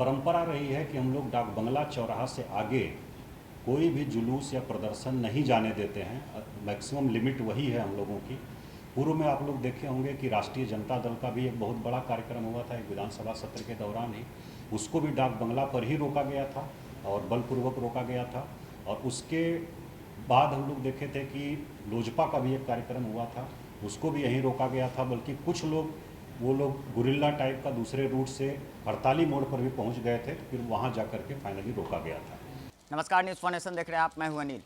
परंपरा रही है कि हम लोग डाक बंगला चौराहा से आगे कोई भी जुलूस या प्रदर्शन नहीं जाने देते हैं। मैक्सिमम लिमिट वही है हम लोगों की। पूर्व में आप लोग देखे होंगे कि राष्ट्रीय जनता दल का भी एक बहुत बड़ा कार्यक्रम हुआ था एक विधानसभा सत्र के दौरान ही। उसको भी डाक बंगला पर ही रोका गया था और बलपूर्वक रोका गया था। और उसके बाद हम लोग देखे थे कि लोजपा का भी एक कार्यक्रम हुआ था, उसको भी यहीं रोका गया था। बल्कि कुछ लोग वो लोग गुरिल्ला टाइप का दूसरे रूट से हड़ताली मोड़ पर भी पहुंच गए थे, तो फिर वहां जाकर के फाइनली रोका गया था। नमस्कार, न्यूज़ फॉर नेशन देख रहे हैं आप। मैं हूं अनिल।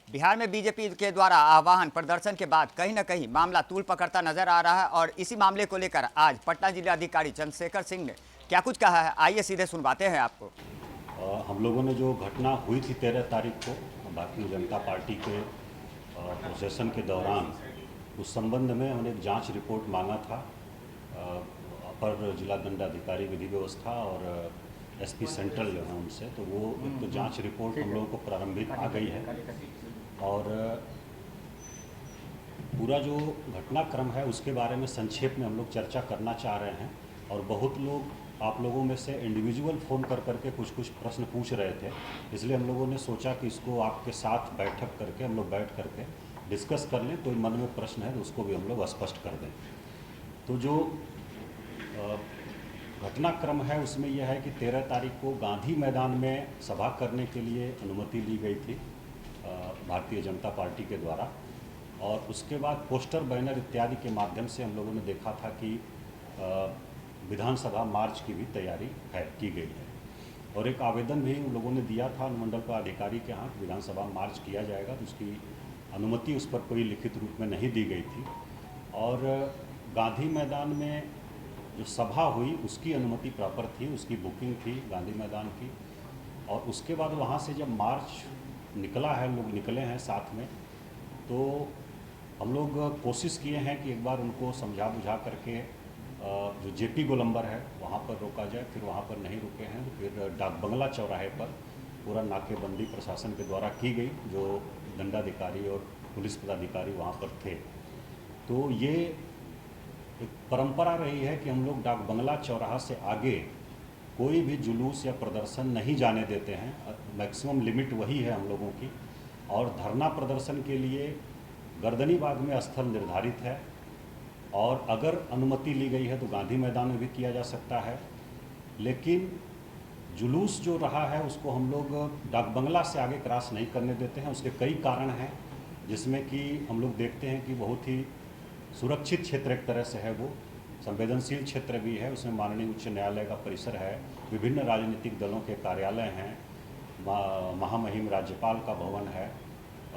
बिहार में बीजेपी के द्वारा आह्वान प्रदर्शन के बाद कहीं न कहीं मामला तूल पकड़ता नजर आ रहा है और इसी मामले को लेकर आज पटना जिलाधिकारी चंद्रशेखर सिंह ने क्या कुछ कहा है, आइए सीधे सुनवाते हैं आपको। हम लोगों ने जो घटना हुई थी 13 तारीख को भारतीय जनता पार्टी के प्रोसेशन के दौरान, उस संबंध में हमने एक जांच रिपोर्ट मांगा था अपर जिला दंडाधिकारी विधि व्यवस्था और एसपी सेंट्रल जो है उनसे। तो वो एक तो जांच रिपोर्ट हम लोगों को प्रारंभिक आ गई है और पूरा जो घटनाक्रम है उसके बारे में संक्षेप में हम लोग चर्चा करना चाह रहे हैं। और बहुत लोग आप लोगों में से इंडिविजुअल फ़ोन कर करके कुछ कुछ प्रश्न पूछ रहे थे, इसलिए हम लोगों ने सोचा कि इसको आपके साथ बैठक करके हम लोग बैठ करके डिस्कस कर लें। तो मन में प्रश्न है तो उसको भी हम लोग स्पष्ट कर दें। तो जो घटनाक्रम है उसमें यह है कि 13 तारीख को गांधी मैदान में सभा करने के लिए अनुमति ली गई थी भारतीय जनता पार्टी के द्वारा। और उसके बाद पोस्टर बैनर इत्यादि के माध्यम से हम लोगों ने देखा था कि विधानसभा मार्च की भी तैयारी की गई है। और एक आवेदन भी उन लोगों ने दिया था अनुमंडल पदाधिकारी के यहाँ विधानसभा मार्च किया जाएगा, तो उसकी अनुमति उस पर कोई लिखित रूप में नहीं दी गई थी। और गांधी मैदान में जो सभा हुई उसकी अनुमति प्रॉपर थी, उसकी बुकिंग थी गांधी मैदान की। और उसके बाद वहाँ से जब मार्च निकला है, लोग निकले हैं साथ में, तो हम लोग कोशिश किए हैं कि एक बार उनको समझा बुझा करके जो जेपी गोलंबर है वहाँ पर रोका जाए। फिर वहाँ पर नहीं रुके हैं तो फिर डाक बंगला चौराहे पर पूरा नाकेबंदी प्रशासन के द्वारा की गई, जो दंडाधिकारी और पुलिस पदाधिकारी वहाँ पर थे। तो ये एक परंपरा रही है कि हम लोग डाक बंगला चौराहा से आगे कोई भी जुलूस या प्रदर्शन नहीं जाने देते हैं। मैक्सिमम लिमिट वही है हम लोगों की। और धरना प्रदर्शन के लिए गर्दनीबाग में स्थल निर्धारित है और अगर अनुमति ली गई है तो गांधी मैदान में भी किया जा सकता है। लेकिन जुलूस जो रहा है उसको हम लोग डाक बंगला से आगे क्रॉस नहीं करने देते हैं। उसके कई कारण हैं, जिसमें कि हम लोग देखते हैं कि बहुत ही सुरक्षित क्षेत्र एक तरह से है, वो संवेदनशील क्षेत्र भी है। उसमें माननीय उच्च न्यायालय का परिसर है, विभिन्न राजनीतिक दलों के कार्यालय हैं, महामहिम राज्यपाल का भवन है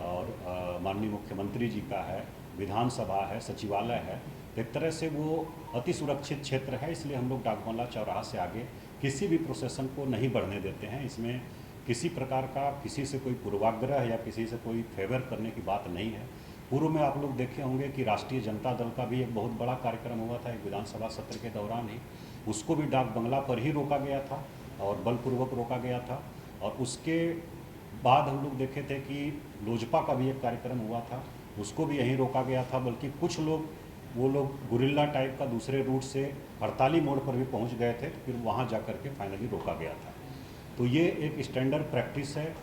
और माननीय मुख्यमंत्री जी का है, विधानसभा है, सचिवालय है। एक तरह से वो अति सुरक्षित क्षेत्र है, इसलिए हम लोग डाक बंगला चौराहा से आगे किसी भी प्रोसेशन को नहीं बढ़ने देते हैं। इसमें किसी प्रकार का किसी से कोई पूर्वाग्रह या किसी से कोई फेवर करने की बात नहीं है। पूर्व में आप लोग देखे होंगे कि राष्ट्रीय जनता दल का भी एक बहुत बड़ा कार्यक्रम हुआ था एक विधानसभा सत्र के दौरान ही। उसको भी डाक बंगला पर ही रोका गया था और बलपूर्वक रोका गया था। और उसके बाद हम लोग देखे थे कि लोजपा का भी एक कार्यक्रम हुआ था, उसको भी यहीं रोका गया था। बल्कि कुछ लोग वो लोग गुरिल्ला टाइप का दूसरे रूट से हड़ताली मोड़ पर भी पहुंच गए थे, तो फिर वहां जाकर के फाइनली रोका गया था। तो ये एक स्टैंडर्ड प्रैक्टिस है।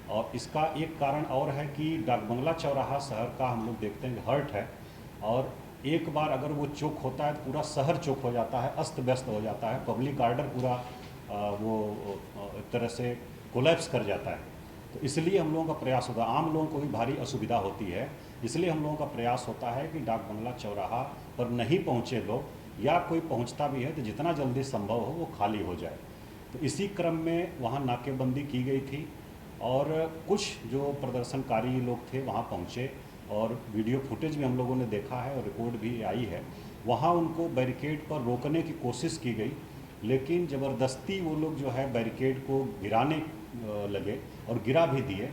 और इसका एक कारण और है कि डाक बंगला चौराहा शहर का हम लोग देखते हैं हर्ट है, और एक बार अगर वो चौक होता है तो पूरा शहर चौक हो जाता है, अस्त व्यस्त हो जाता है, पब्लिक आर्डर पूरा वो एक तरह से कोलैप्स कर जाता है। तो इसलिए हम लोगों का प्रयास होता है, आम लोगों को भी भारी असुविधा होती है, इसलिए हम लोगों का प्रयास होता है कि डाक बंगला चौराहा पर नहीं पहुँचे लोग, या कोई पहुँचता भी है तो जितना जल्दी संभव हो वो खाली हो जाए। तो इसी क्रम में वहाँ नाकेबंदी की गई थी और कुछ जो प्रदर्शनकारी लोग थे वहाँ पहुँचे और वीडियो फुटेज भी हम लोगों ने देखा है और रिपोर्ट भी आई है। वहाँ उनको बैरिकेड पर रोकने की कोशिश की गई, लेकिन ज़बरदस्ती वो लोग जो है बैरिकेड को गिराने लगे और गिरा भी दिए,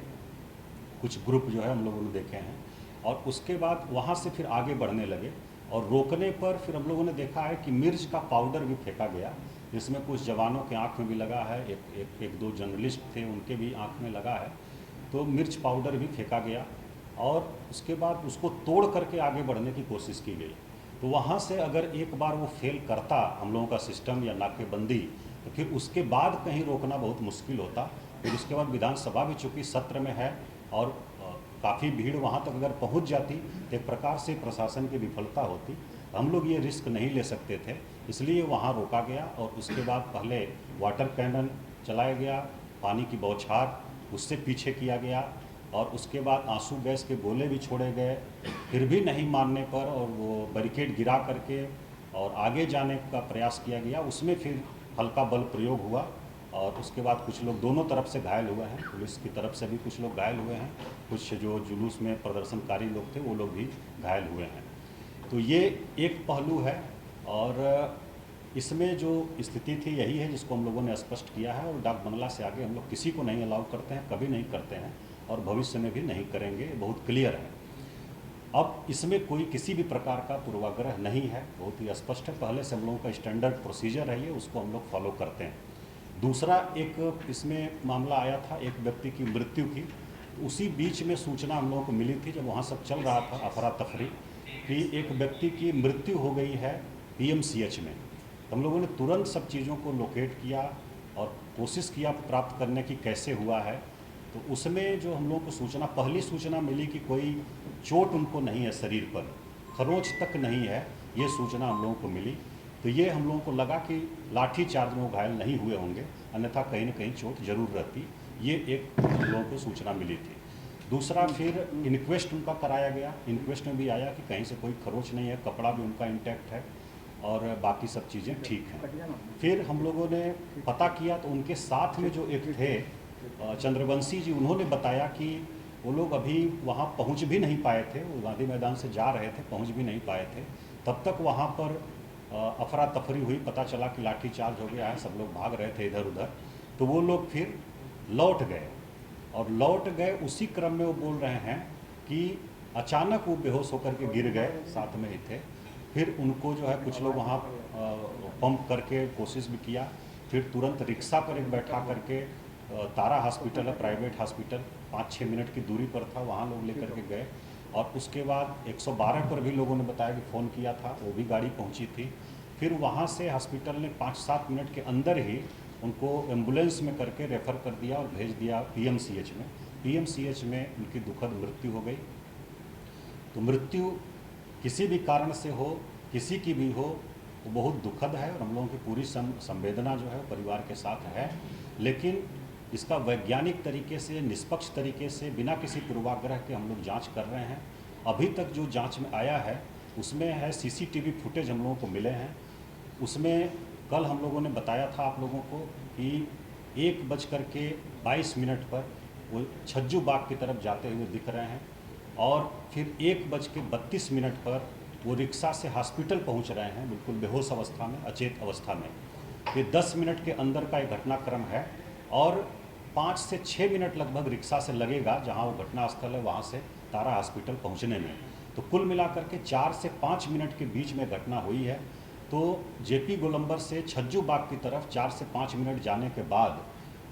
कुछ ग्रुप जो है हम लोगों ने देखे हैं। और उसके बाद वहाँ से फिर आगे बढ़ने लगे और रोकने पर फिर हम लोगों ने देखा है कि मिर्च का पाउडर भी फेंका गया, जिसमें कुछ जवानों के आँख में भी लगा है, एक दो जर्नलिस्ट थे उनके भी आँख में लगा है। तो मिर्च पाउडर भी फेंका गया और उसके बाद उसको तोड़ करके आगे बढ़ने की कोशिश की गई। तो वहाँ से अगर एक बार वो फेल करता हम लोगों का सिस्टम या नाकेबंदी, तो फिर उसके बाद कहीं रोकना बहुत मुश्किल होता। फिर उसके बाद विधानसभा भी चूँकि सत्र में है और काफ़ी भीड़ वहाँ तक अगर पहुँच जाती तो एक प्रकार से प्रशासन की विफलता होती। हम लोग ये रिस्क नहीं ले सकते थे, इसलिए वहाँ रोका गया और उसके बाद पहले वाटर कैनन चलाया गया, पानी की बौछार उससे पीछे किया गया और उसके बाद आंसू गैस के गोले भी छोड़े गए। फिर भी नहीं मानने पर और वो बैरिकेड गिरा करके और आगे जाने का प्रयास किया गया, उसमें फिर हल्का बल प्रयोग हुआ और उसके बाद कुछ लोग दोनों तरफ से घायल हुए हैं। पुलिस की तरफ से भी कुछ लोग घायल हुए हैं, कुछ जो जुलूस में प्रदर्शनकारी लोग थे वो लोग भी घायल हुए हैं। तो ये एक पहलू है और इसमें जो स्थिति थी यही है जिसको हम लोगों ने स्पष्ट किया है और डाक बंगला से आगे हम लोग किसी को नहीं अलाउ करते हैं, कभी नहीं करते हैं और भविष्य में भी नहीं करेंगे, बहुत क्लियर है। अब इसमें कोई किसी भी प्रकार का पूर्वाग्रह नहीं है, बहुत ही स्पष्ट है। पहले से हम लोगों का स्टैंडर्ड प्रोसीजर है ये, उसको हम लोग फॉलो करते हैं। दूसरा एक इसमें मामला आया था एक व्यक्ति की मृत्यु की, उसी बीच में सूचना हम लोगों को मिली थी जब वहाँ सब चल रहा था अफरा तफरी कि एक व्यक्ति की मृत्यु हो गई है PMCH में। तो हम लोगों ने तुरंत सब चीज़ों को लोकेट किया और कोशिश किया प्राप्त करने की कैसे हुआ है। तो उसमें जो हम लोगों को सूचना, पहली सूचना मिली कि कोई चोट उनको नहीं है शरीर पर, खरोंच तक नहीं है, ये सूचना हम लोगों को मिली। तो ये हम लोगों को लगा कि लाठी चार्ज में वो घायल नहीं हुए होंगे, अन्यथा कहीं ना कहीं चोट जरूर रहती। ये एक हम लोगों को सूचना मिली थी। दूसरा फिर इनक्वेस्ट उनका कराया गया, इनक्वेस्ट में भी आया कि कहीं से कोई खरोच नहीं है, कपड़ा भी उनका इंटैक्ट है और बाकी सब चीज़ें ठीक हैं। फिर हम लोगों ने पता किया तो उनके साथ में जो एक थे चंद्रवंशी जी, उन्होंने बताया कि वो लोग अभी वहाँ पहुँच भी नहीं पाए थे, वो गांधी मैदान से जा रहे थे, पहुँच भी नहीं पाए थे। तब तक वहाँ पर अफरा तफरी हुई, पता चला कि लाठी चार्ज हो गया है, सब लोग भाग रहे थे इधर उधर। तो वो लोग फिर लौट गए और लौट गए उसी क्रम में वो बोल रहे हैं कि अचानक वो बेहोश होकर के गिर गए, साथ में ही थे। फिर उनको जो है कुछ लोग वहाँ पंप करके कोशिश भी किया, फिर तुरंत रिक्शा पर एक बैठा करके तारा हॉस्पिटल है प्राइवेट हॉस्पिटल, 5-6 मिनट की दूरी पर था, वहाँ लोग लेकर के गए। और उसके बाद 112 पर भी लोगों ने बताया कि फ़ोन किया था, वो भी गाड़ी पहुँची थी। फिर वहाँ से हॉस्पिटल ने 5-7 मिनट के अंदर ही उनको एम्बुलेंस में करके रेफ़र कर दिया और भेज दिया PMCH में। PMCH में उनकी दुखद मृत्यु हो गई। तो मृत्यु किसी भी कारण से हो, किसी की भी हो, तो बहुत दुखद है और हम लोगों की पूरी संवेदना जो है परिवार के साथ है। लेकिन इसका वैज्ञानिक तरीके से, निष्पक्ष तरीके से, बिना किसी पूर्वाग्रह के हम लोग जांच कर रहे हैं। अभी तक जो जांच में आया है उसमें है CCTV फुटेज हम लोगों को मिले हैं। उसमें कल हम लोगों ने बताया था आप लोगों को कि 1:22 पर वो छज्जू बाग की तरफ जाते हुए दिख रहे हैं और फिर 1:32 पर वो रिक्शा से हॉस्पिटल पहुंच रहे हैं, बिल्कुल बेहोश अवस्था में, अचेत अवस्था में। ये 10 मिनट के अंदर का एक घटनाक्रम है और 5 से 6 मिनट लगभग रिक्शा से लगेगा जहां वो घटनास्थल है वहां से तारा हॉस्पिटल पहुंचने में। तो कुल मिलाकर के 4 से 5 मिनट के बीच में घटना हुई है। तो JP गोलंबर से छज्जू बाग की तरफ 4 से 5 मिनट जाने के बाद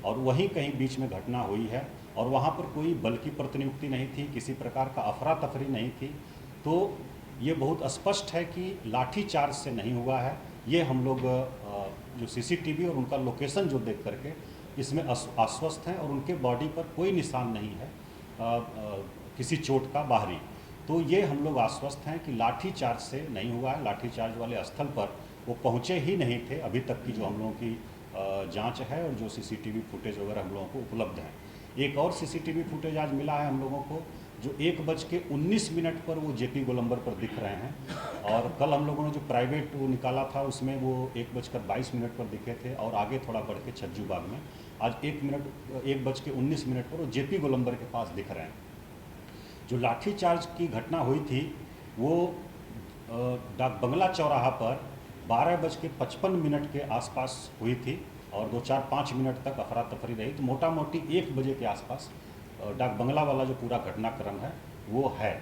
और वहीं कहीं बीच में घटना हुई है और वहाँ पर कोई बल की प्रतिनियुक्ति नहीं थी, किसी प्रकार का अफरा तफरी नहीं थी। तो ये बहुत स्पष्ट है कि लाठी चार्ज से नहीं हुआ है। ये हम लोग जो CCTV और उनका लोकेशन जो देख करके इसमें आश्वस्त हैं और उनके बॉडी पर कोई निशान नहीं है किसी चोट का बाहरी। तो ये हम लोग आश्वस्त हैं कि लाठी चार्ज से नहीं हुआ है। लाठी चार्ज वाले स्थल पर वो पहुँचे ही नहीं थे अभी तक की जो हम लोगों की जांच है और जो CCTV फुटेज वगैरह हम लोगों को उपलब्ध है। एक और CCTV फुटेज आज मिला है हम लोगों को जो 1:19 पर वो JP गोलंबर पर दिख रहे हैं और कल हम लोगों ने जो प्राइवेट वो निकाला था उसमें वो 1:22 पर दिखे थे और आगे थोड़ा बढ़ के छज्जू बाग में आज 1:19 पर वो JP गोलंबर के पास दिख रहे हैं। जो लाठी चार्ज की घटना हुई थी वो डाक बंगला चौराहा पर 12:55 के आसपास हुई थी और 2-4-5 मिनट तक अफरा तफरी रही। तो मोटा मोटी 1 बजे के आसपास डाक बंगला वाला जो पूरा घटनाक्रम है वो है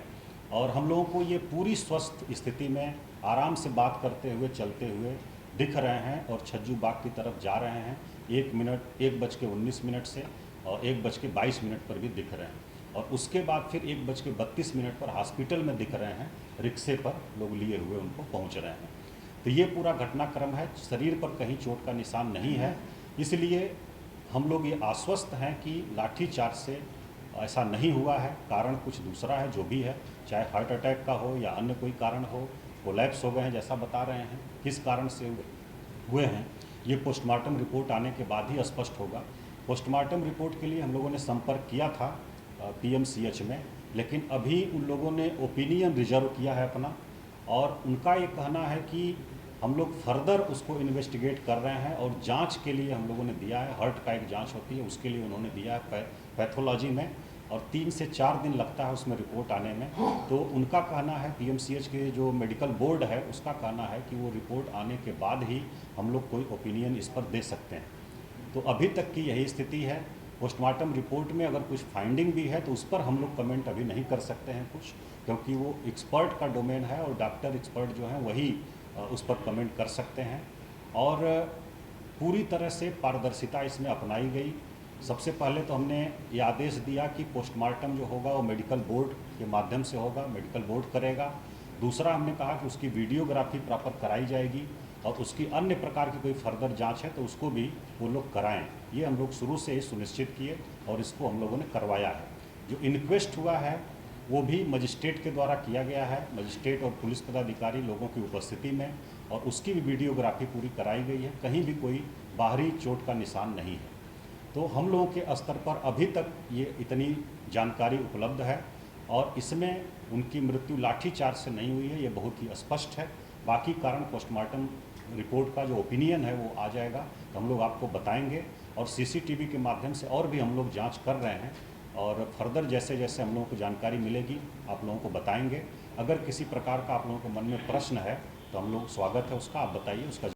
और हम लोगों को ये पूरी स्वस्थ स्थिति में आराम से बात करते हुए चलते हुए दिख रहे हैं और छज्जू बाग की तरफ जा रहे हैं 1:19 से और 1:22 पर भी दिख रहे हैं। और उसके बाद फिर 1:32 पर हॉस्पिटल में दिख रहे हैं, रिक्शे पर लोग लिए हुए उनको पहुंच रहे हैं। तो ये पूरा घटनाक्रम है, शरीर पर कहीं चोट का निशान नहीं है, इसलिए हम लोग ये आश्वस्त हैं कि लाठीचार्ज से ऐसा नहीं हुआ है। कारण कुछ दूसरा है, जो भी है, चाहे हार्ट अटैक का हो या अन्य कोई कारण हो, कोलैप्स हो गए हैं जैसा बता रहे हैं, किस कारण से हुए हैं ये पोस्टमार्टम रिपोर्ट आने के बाद ही स्पष्ट होगा। पोस्टमार्टम रिपोर्ट के लिए हम लोगों ने संपर्क किया था PMCH में, लेकिन अभी उन लोगों ने ओपिनियन रिजर्व किया है अपना, और उनका ये कहना है कि हम लोग फर्दर उसको इन्वेस्टिगेट कर रहे हैं और जांच के लिए हम लोगों ने दिया है। हार्ट का एक जांच होती है, उसके लिए उन्होंने दिया है पैथोलॉजी में, और 3 से 4 दिन लगता है उसमें रिपोर्ट आने में। तो उनका कहना है, PMCH के जो मेडिकल बोर्ड है उसका कहना है कि वो रिपोर्ट आने के बाद ही हम लोग कोई ओपिनियन इस पर दे सकते हैं। तो अभी तक की यही स्थिति है। पोस्टमार्टम रिपोर्ट में अगर कुछ फाइंडिंग भी है तो उस पर हम लोग कमेंट अभी नहीं कर सकते हैं कुछ, क्योंकि वो एक्सपर्ट का डोमेन है और डॉक्टर एक्सपर्ट जो हैं वही उस पर कमेंट कर सकते हैं। और पूरी तरह से पारदर्शिता इसमें अपनाई गई। सबसे पहले तो हमने ये आदेश दिया कि पोस्टमार्टम जो होगा वो मेडिकल बोर्ड के माध्यम से होगा, मेडिकल बोर्ड करेगा। दूसरा हमने कहा कि उसकी वीडियोग्राफी प्रॉपर कराई जाएगी, और उसकी अन्य प्रकार की कोई फर्दर जांच है तो उसको भी वो लोग कराएं। ये हम लोग शुरू से ही सुनिश्चित किए और इसको हम लोगों ने करवाया है। जो इन्क्वेस्ट हुआ है वो भी मजिस्ट्रेट के द्वारा किया गया है, मजिस्ट्रेट और पुलिस पदाधिकारी लोगों की उपस्थिति में, और उसकी भी वीडियोग्राफी पूरी कराई गई है। कहीं भी कोई बाहरी चोट का निशान नहीं है। तो हम लोगों के स्तर पर अभी तक ये इतनी जानकारी उपलब्ध है, और इसमें उनकी मृत्यु लाठीचार्ज से नहीं हुई है, ये बहुत ही स्पष्ट है। बाकी कारण पोस्टमार्टम रिपोर्ट का जो ओपिनियन है वो आ जाएगा तो हम लोग आपको बताएंगे, और CCTV के माध्यम से और भी हम लोग जांच कर रहे हैं, और फर्दर जैसे जैसे हम लोगों को जानकारी मिलेगी आप लोगों को बताएंगे। अगर किसी प्रकार का आप लोगों के मन में प्रश्न है तो हम लोग स्वागत है उसका, आप बताइए उसका